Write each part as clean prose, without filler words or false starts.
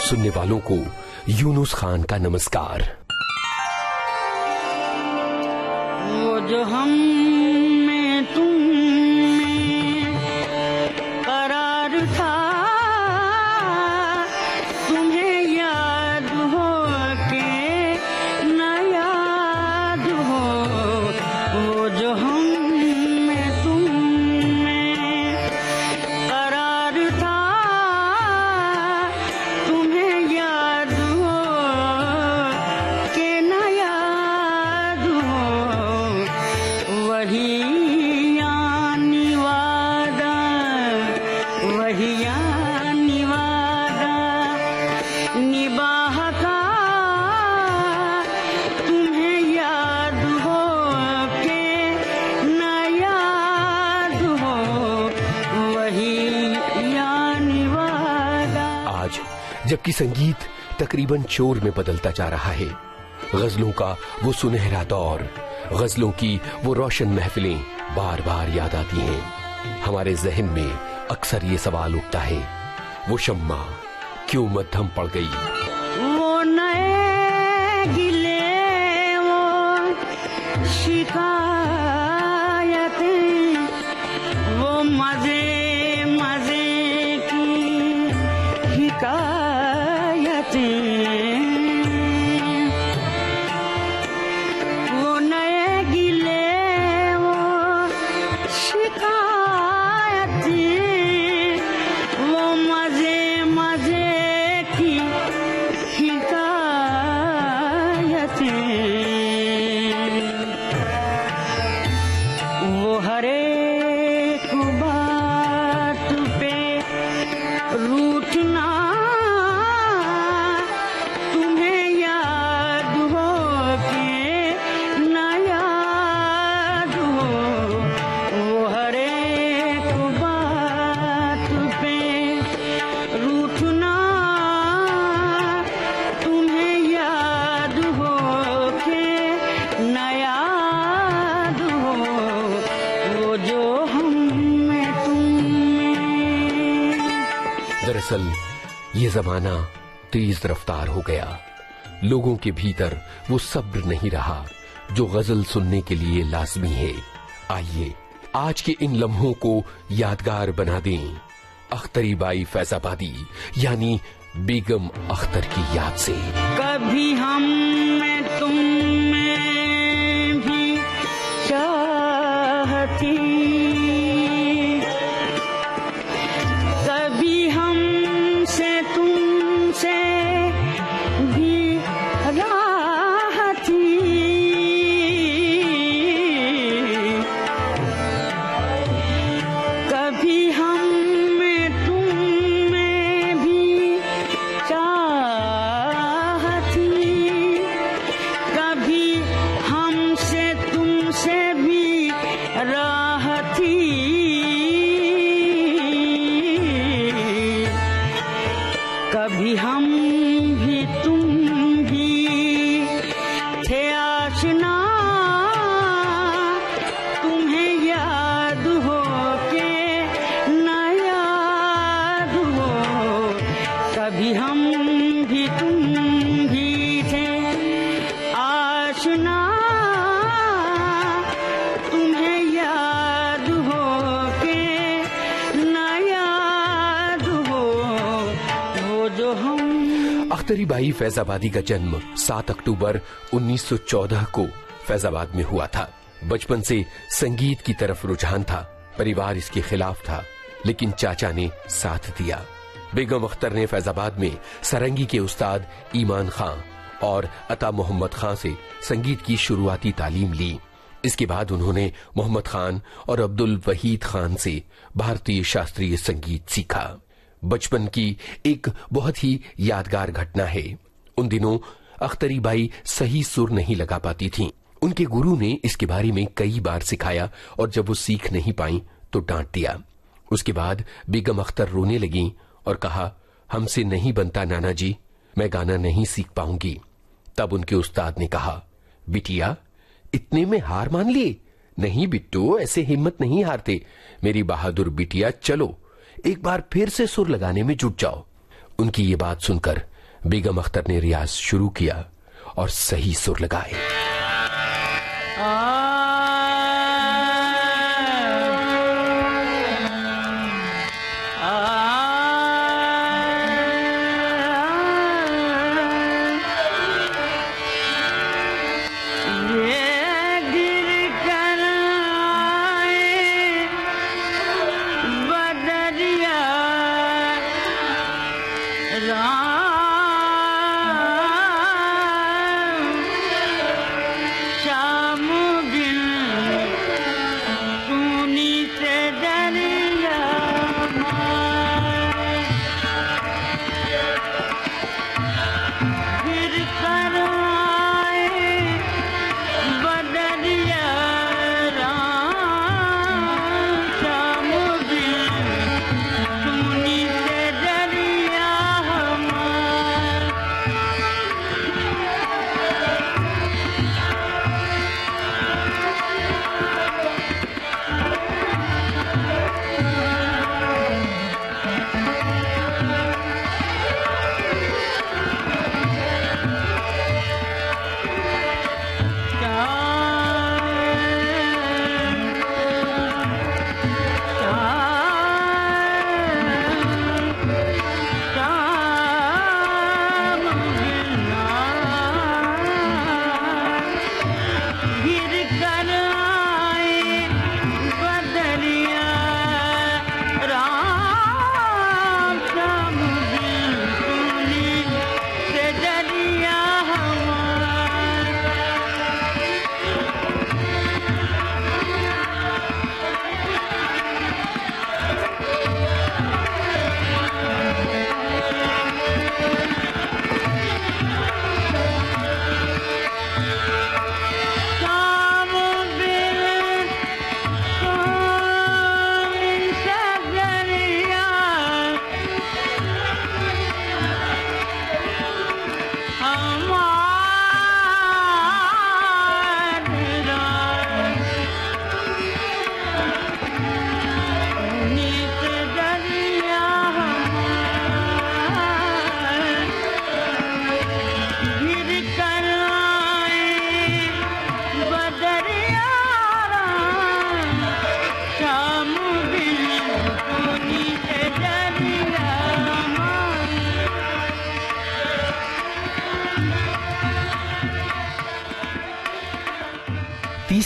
सुनने वालों को यूनुस खान का नमस्कार। वो जो हम में तुम में करार था, तुम्हें याद हो के न याद हो। वो जो हम में तुम में करार था, तुम्हें याद हो के न याद हो। वही यानी वादा, वही यानी वादा निभाह का, तुम्हें याद हो के न याद हो। वही यानी वादा। आज जबकि संगीत तकरीबन शोर में बदलता जा रहा है, गजलों का वो सुनहरा दौर, गजलों की वो रोशन महफिलें बार बार याद आती हैं। हमारे जहन में अक्सर ये सवाल उठता है, वो शम्मा क्यों मध्यम पड़ गई। वो नए गिले, वो शिकायतें, वो मजे मजे की हिकायतें। वो नए गिले, वो शिकायतें, वो मजे मजे की हिकायतें। वो हर एक बात पे रूठना, तुम्हें याद हो के न याद हो। वो हर एक बात पे रूठना, तुम्हें याद हो के न याद हो। वो जो हम में तुम में। दरअसल ये जमाना तेज रफ्तार हो गया, लोगों के भीतर वो सब्र नहीं रहा जो गजल सुनने के लिए लाजमी है। आइए आज के इन लम्हों को यादगार बना दें अख्तरी बाई फैजाबादी यानी बेगम अख्तर की याद से। कभी हम में तुम में भी चाहती, कभी हमसे तुमसे भी राह थी। कभी हम में तुम में भी चाह थी, कभी हमसे तुमसे भी राह थी। कभी हम भी तुम भी थे आशना, तुम्हें याद हो के न याद हो। कभी हम भी तुम भी थे आशना, तुम्हें याद हो के न याद हो। वो जो हम। अख्तरी बाई फैजाबादी का जन्म 7 अक्टूबर 1914 को फैजाबाद में हुआ था। बचपन से संगीत की तरफ रुझान था, परिवार इसके खिलाफ था, लेकिन चाचा ने साथ दिया। बेगम अख्तर ने फैजाबाद में सारंगी के उस्ताद ईमान खां और अता मोहम्मद खां से संगीत की शुरुआती तालीम ली। इसके बाद उन्होंने मोहम्मद खान और अब्दुल वहीद खान से भारतीय शास्त्रीय संगीत सीखा। बचपन की एक बहुत ही यादगार घटना है। उन दिनों अख्तरी बाई सही सुर नहीं लगा पाती थीं। उनके गुरु ने इसके बारे में कई बार सिखाया और जब वो सीख नहीं पाई तो डांट दिया। उसके बाद बेगम अख्तर रोने लगी और कहा, हमसे नहीं बनता नाना जी, मैं गाना नहीं सीख पाऊंगी। तब उनके उस्ताद ने कहा, बिटिया इतने में हार मान लिए? नहीं बिट्टू, ऐसे हिम्मत नहीं हारते। मेरी बहादुर बिटिया, चलो एक बार फिर से सुर लगाने में जुट जाओ। उनकी ये बात सुनकर बेगम अख्तर ने रियाज शुरू किया और सही सुर लगाए।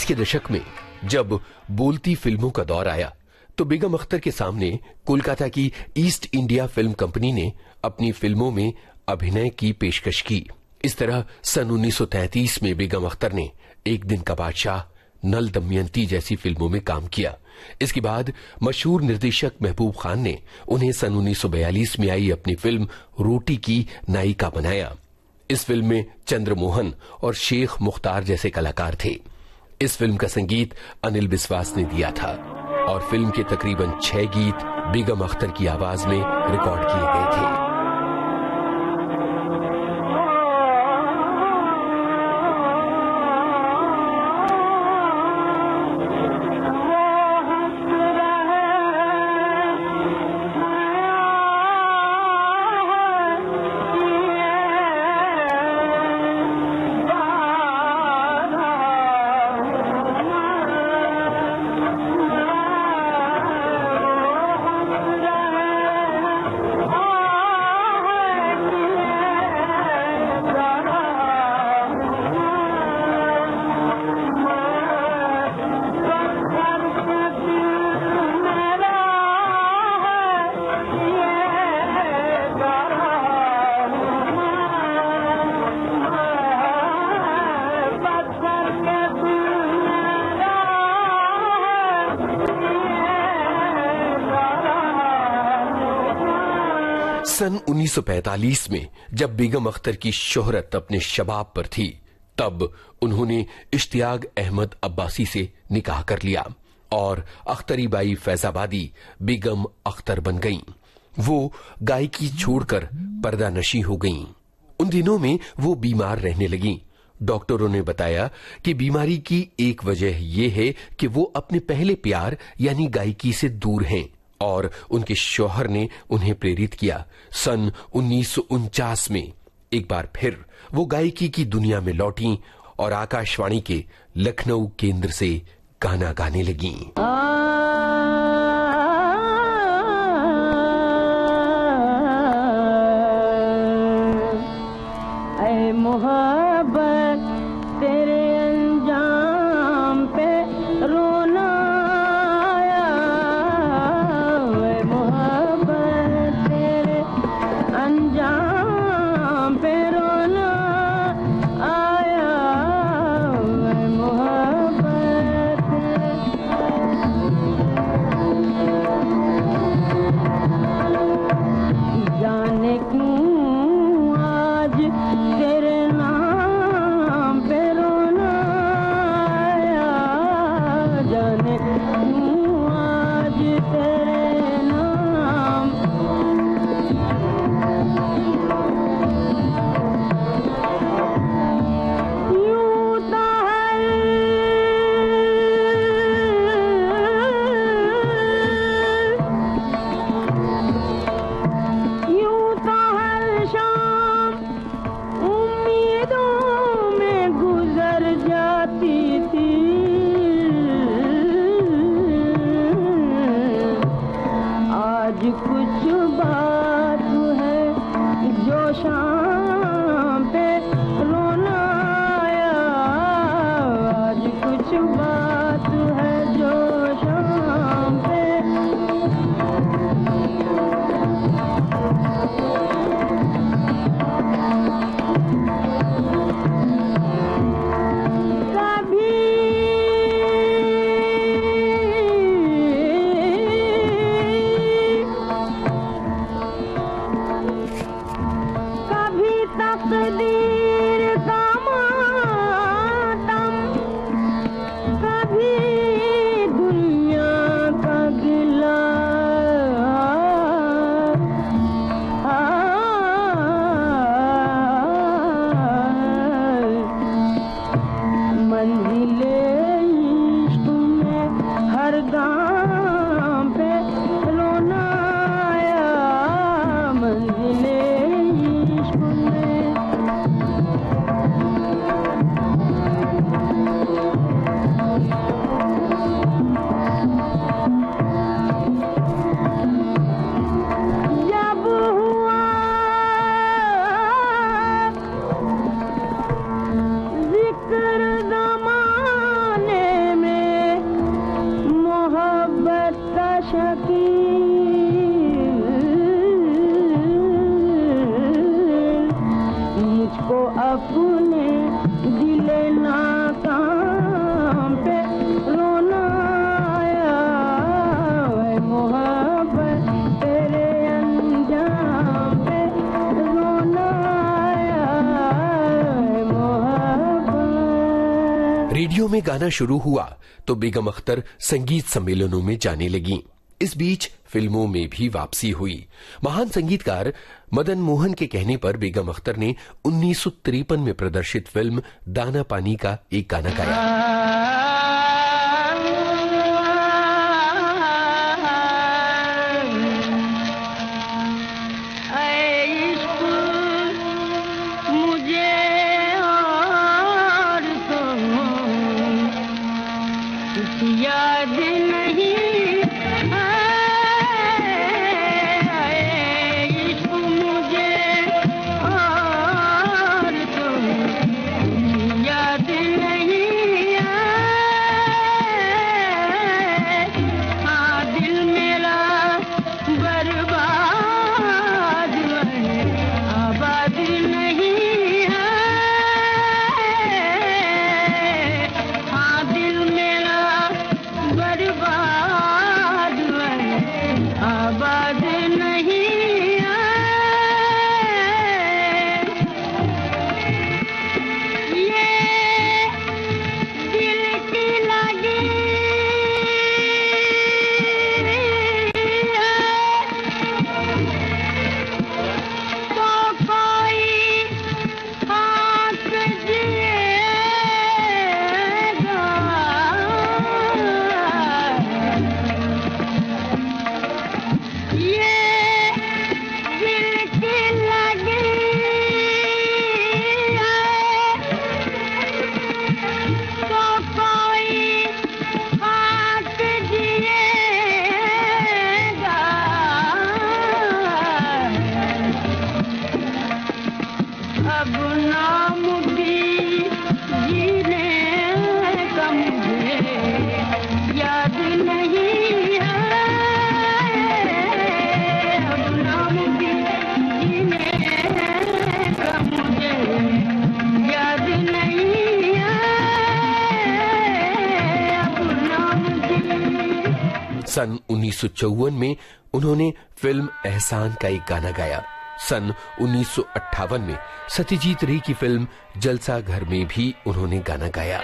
के दशक में जब बोलती फिल्मों का दौर आया तो बेगम अख्तर के सामने कोलकाता की ईस्ट इंडिया फिल्म कंपनी ने अपनी फिल्मों में अभिनय की पेशकश की। इस तरह सन 1933 में बेगम अख्तर ने एक दिन का बादशाह, नल दमयंती जैसी फिल्मों में काम किया। इसके बाद मशहूर निर्देशक महबूब खान ने उन्हें सन 1942 में आई अपनी फिल्म रोटी की नायिका बनाया। इस फिल्म में चंद्रमोहन और शेख मुख्तार जैसे कलाकार थे। इस फिल्म का संगीत अनिल बिस्वास ने दिया था और फिल्म के तकरीबन 6 गीत बेगम अख्तर की आवाज में रिकॉर्ड किए गए थे। सन 1945 में जब बेगम अख्तर की शोहरत अपने शबाब पर थी, तब उन्होंने इश्तियाक अहमद अब्बासी से निकाह कर लिया और अख्तरी बाई फैजाबादी बेगम अख्तर बन गईं। वो गायकी छोड़कर पर्दा नशी हो गईं। उन दिनों में वो बीमार रहने लगीं। डॉक्टरों ने बताया कि बीमारी की एक वजह यह है कि वो अपने पहले प्यार यानी गायकी से दूर हैं और उनके शौहर ने उन्हें प्रेरित किया। सन 1949 में एक बार फिर वो गायकी की दुनिया में लौटी और आकाशवाणी के लखनऊ केंद्र से गाना गाने लगी। ऐ मोहब्बत तेरे अंजाम पे रोना आया, ऐ मोहब्बत तेरे अंजाम पे रोना आया, ऐ मोहब्बत जाने क्यों आज तेरे नाम पे रोना आया, जाने क्यों आज तेरे नाम यूं तो हर शाम उम्मीदों में गुजर जाती थी, आज कुछ बात है जो शाम पे रोना आया, आज कुछ बात है जो शाम पे कभी कभी तकदीर का मातम, कभी दुनिया का गिला, मंजिले इश्क में हर गाम पे रोना आया, मंजिले इश्क में जब हुआ जिक्र ज़माने में मोहब्बत का शकील, मुझको अपने दिले नाकाम पे रोना आया, ऐ मोहब्बत तेरे अंजाम पे रोना आया, ऐ मोहब्बत। रेडियो में गाना शुरू हुआ तो बेगम अख्तर संगीत सम्मेलनों में जाने लगीं। इस बीच फिल्मों में भी वापसी हुई। महान संगीतकार मदन मोहन के कहने पर बेगम अख्तर ने 1953 में प्रदर्शित फिल्म दाना पानी का एक गाना गाया। ऐ इश्क मुझे और तो कुछ याद नहीं, ऐ इश्क मुझे और तो याद नहीं सन 1954 में उन्होंने फिल्म एहसान का एक गाना गाया। सन 1958 में सत्यजीत रे की फिल्म जलसा घर में भी उन्होंने गाना गाया।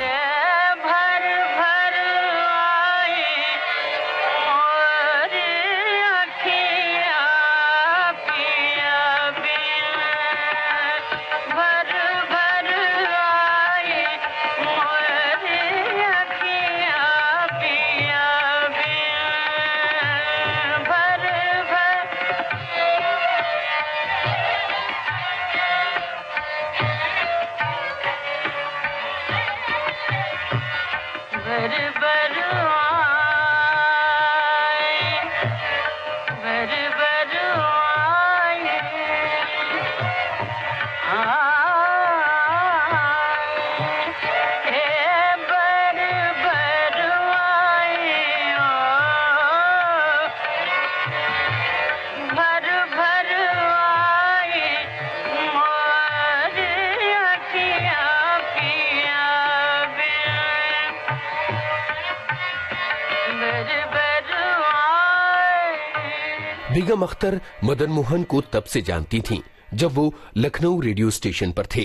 बेगम अख्तर मदन मोहन को तब से जानती थीं जब वो लखनऊ रेडियो स्टेशन पर थे।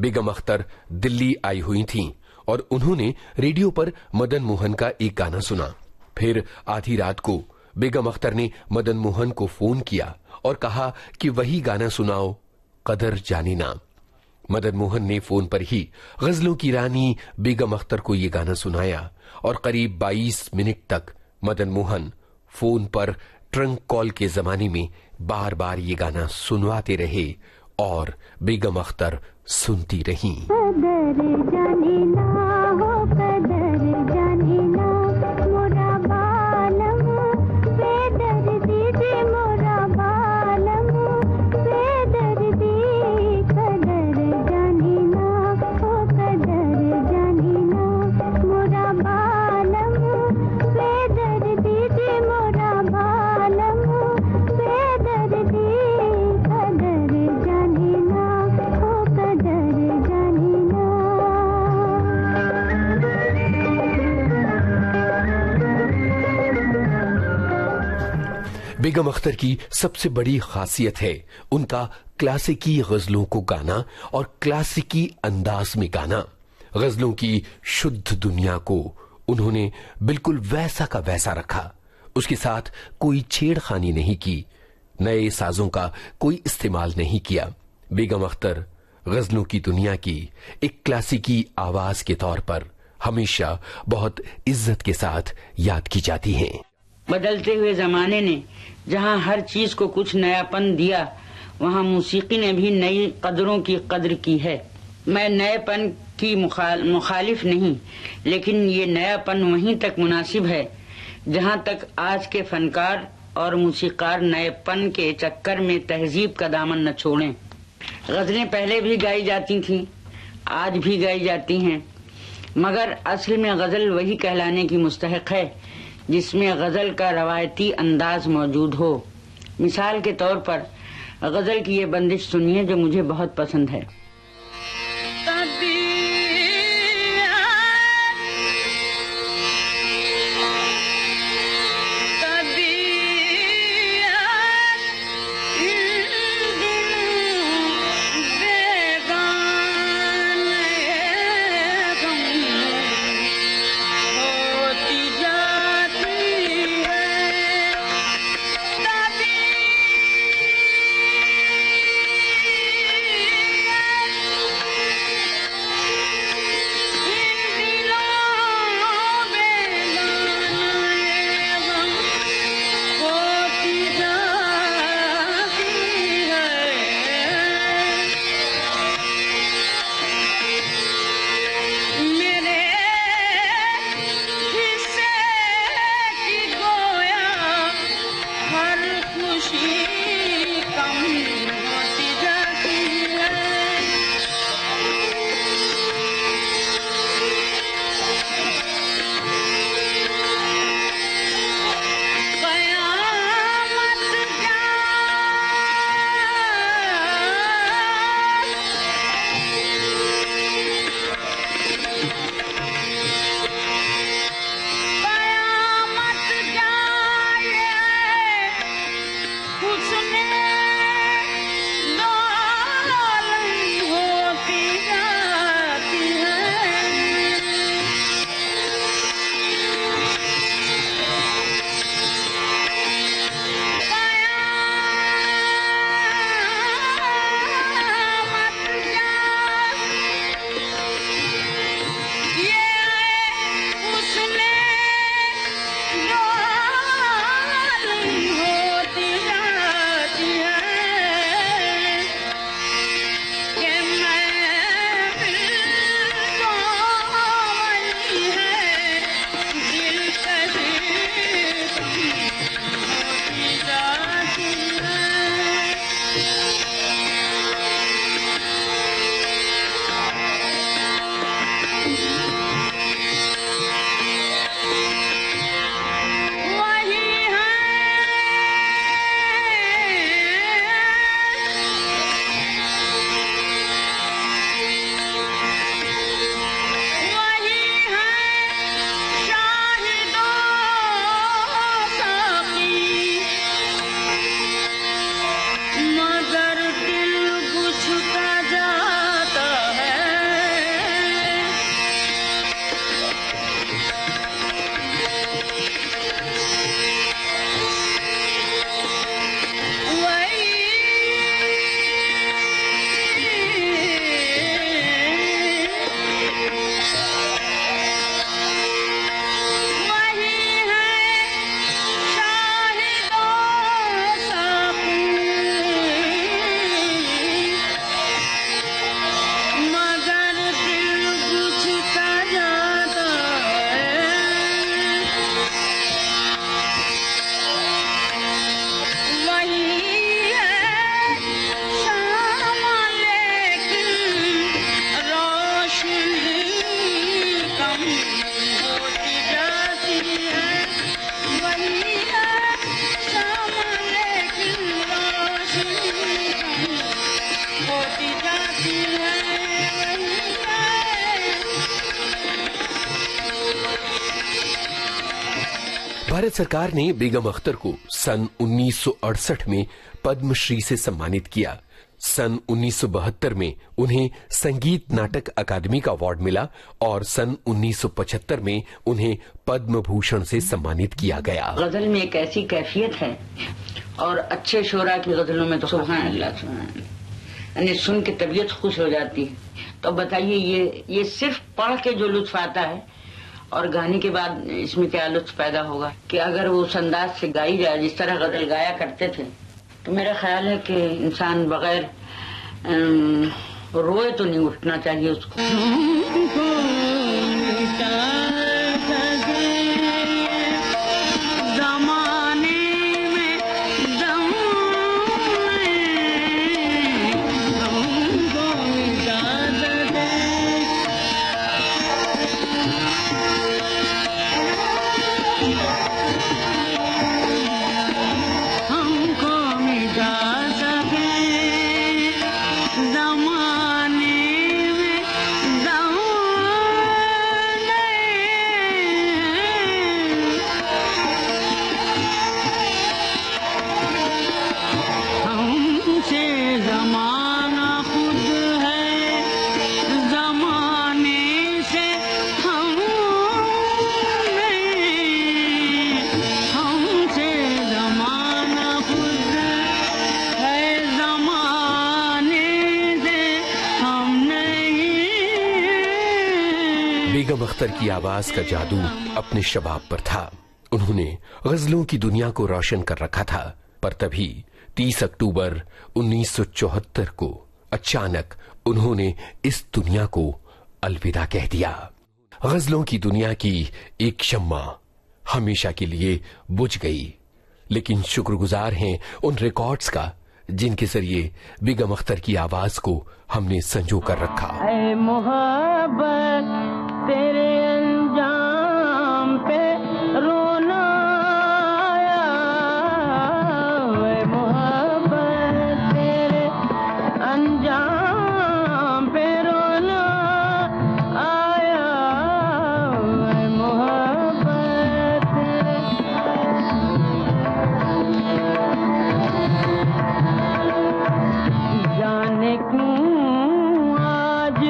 बेगम अख्तर दिल्ली आई हुई थीं और उन्होंने रेडियो पर मदन मोहन का एक गाना सुना। फिर आधी रात को बेगम अख्तर ने मदन मोहन को फोन किया और कहा कि वही गाना सुनाओ, कदर जानी ना। मदन मोहन ने फोन पर ही गजलों की रानी बेगम अख्तर को ये गाना सुनाया और करीब 22 मिनट तक मदन मोहन फोन पर ट्रंक कॉल के जमाने में बार बार ये गाना सुनवाते रहे और बेगम अख्तर सुनती रहीं। कदर जानी ना हो, कदर जानी ना, मोरा बालम बेदर्दी दे, मोरा बालम बेदर्दी, कदर जानी ना हो, कदर जानी ना, मोरा बालम बेदर्दी दे, मोरा बालम बेदर्दी, कदर जानी ना हो, कदर जानी ना। बेगम अख्तर की सबसे बड़ी खासियत है उनका क्लासिकी गजलों को गाना और क्लासिकी अंदाज में गाना। गजलों की शुद्ध दुनिया को उन्होंने बिल्कुल वैसा का वैसा रखा। उसके साथ कोई छेड़खानी नहीं की, नए साजों का कोई इस्तेमाल नहीं किया। बेगम अख्तर गजलों की दुनिया की एक क्लासिकी आवाज के तौर पर हमेशा बहुत इज्जत के साथ याद की जाती हैं। बदलते हुए जमाने ने जहाँ हर चीज को कुछ नयापन दिया, वहाँ मौसीकी ने भी नई कदरों की कद्र की है। मैं नएपन की मुखालिफ नहीं, लेकिन ये नयापन वहीं तक मुनासिब है जहाँ तक आज के फनकार और मौसीकार नएपन के चक्कर में तहजीब का दामन न छोड़ें। गजलें पहले भी गाई जाती थीं, आज भी गाई जाती हैं, मगर असल में गजल वही कहलाने की मुस्तहक है जिसमें गजल का रवायती अंदाज मौजूद हो। मिसाल के तौर पर गजल की ये बंदिश सुनिए जो मुझे बहुत पसंद है। भारत सरकार ने बेगम अख्तर को सन 1968 में पद्मश्री से सम्मानित किया। सन 1972 में उन्हें संगीत नाटक अकादमी का अवार्ड मिला और सन 1975 में उन्हें पद्म भूषण से सम्मानित किया गया। गजल में एक ऐसी कैफियत है और अच्छे शोरा की गजलों में तो सुभान अल्लाह यानी सुन के तबीयत खुश हो जाती है। तो बताइए ये सिर्फ पढ़ के जो लुत्फ आता है और गाने के बाद इसमें क्या लुत्फ पैदा होगा कि अगर वो उस अंदाज से गाई जाए जिस तरह गजल गाया करते थे, तो मेरा ख्याल है कि इंसान बगैर रोए तो नहीं उठना चाहिए उसको। बेगम अख्तर की आवाज का जादू अपने शबाब पर था। उन्होंने गजलों की दुनिया को रोशन कर रखा था, पर तभी 30 अक्टूबर 1974 को अचानक उन्होंने इस दुनिया को अलविदा कह दिया। गजलों की दुनिया की एक शम्मा हमेशा के लिए बुझ गई, लेकिन शुक्रगुजार हैं उन रिकॉर्ड्स का जिनके जरिए बेगम अख्तर की आवाज को हमने संजो कर रखा। ऐ मोहब्बत तेरे अंजाम पे रोना आया, ऐ मोहब्बत तेरे अंजाम पे रोना आया, ऐ मोहब्बत जाने क्यों आज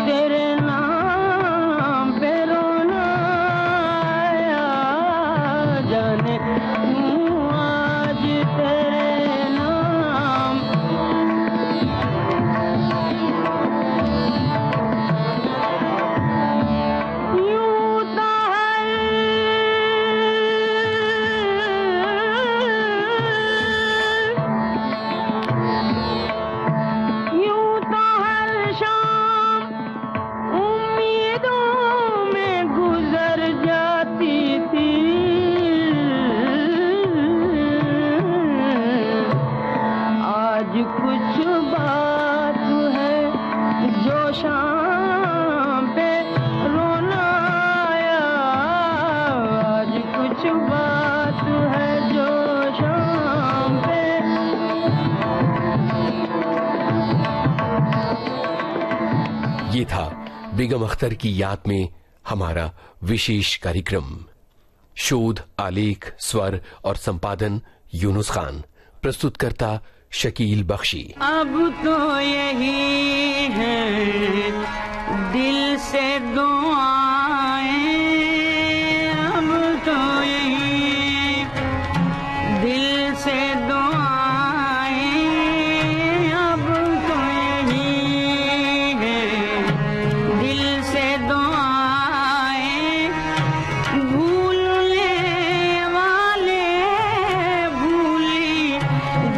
तेरे नाम पे रोना आया, जाने क्यों आज तेरे नाम। यूं तो हर शाम उम्मीदों में गुजर जाती थी, आज कुछ बात है जो शाम पे रोना आया, आज कुछ बात है जो शाम पे। ये था बेगम अख्तर की याद में हमारा विशेष कार्यक्रम। शोध, आलेख, स्वर और संपादन यूनुस खान। प्रस्तुतकर्ता शकील बख्शी। अब तो यही है दिल से दुआएं, अब तो यही दिल से दुआएं, अब तो यही है दिल से दुआएं, भूलने वाले भूली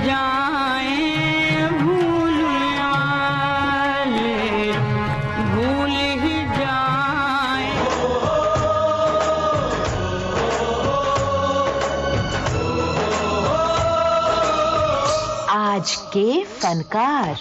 जाएं, भूलने वाले भूल ही जाएं। आज के फनकार।